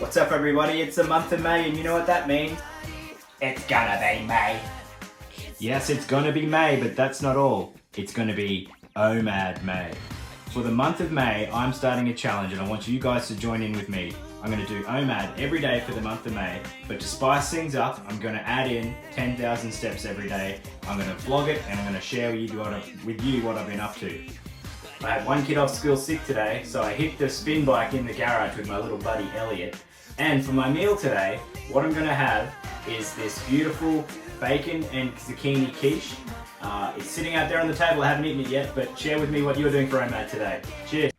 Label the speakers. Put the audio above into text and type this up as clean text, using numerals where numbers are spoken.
Speaker 1: What's up everybody, it's the month of May and you know what that means? It's gonna be May. Yes, it's gonna be May, but that's not all. It's gonna be OMAD May. For the month of May, I'm starting a challenge and I want you guys to join in with me. I'm gonna do OMAD every day for the month of May, but to spice things up, I'm gonna add in 10,000 steps every day. I'm gonna vlog it and I'm gonna share with you what I've been up to. I had one kid off school sick today, so I hit the spin bike in the garage with my little buddy Elliot. And for my meal today, what I'm going to have is this beautiful bacon and zucchini quiche. It's sitting out there on the table, I haven't eaten it yet, but share with me what you're doing for OMAD today. Cheers!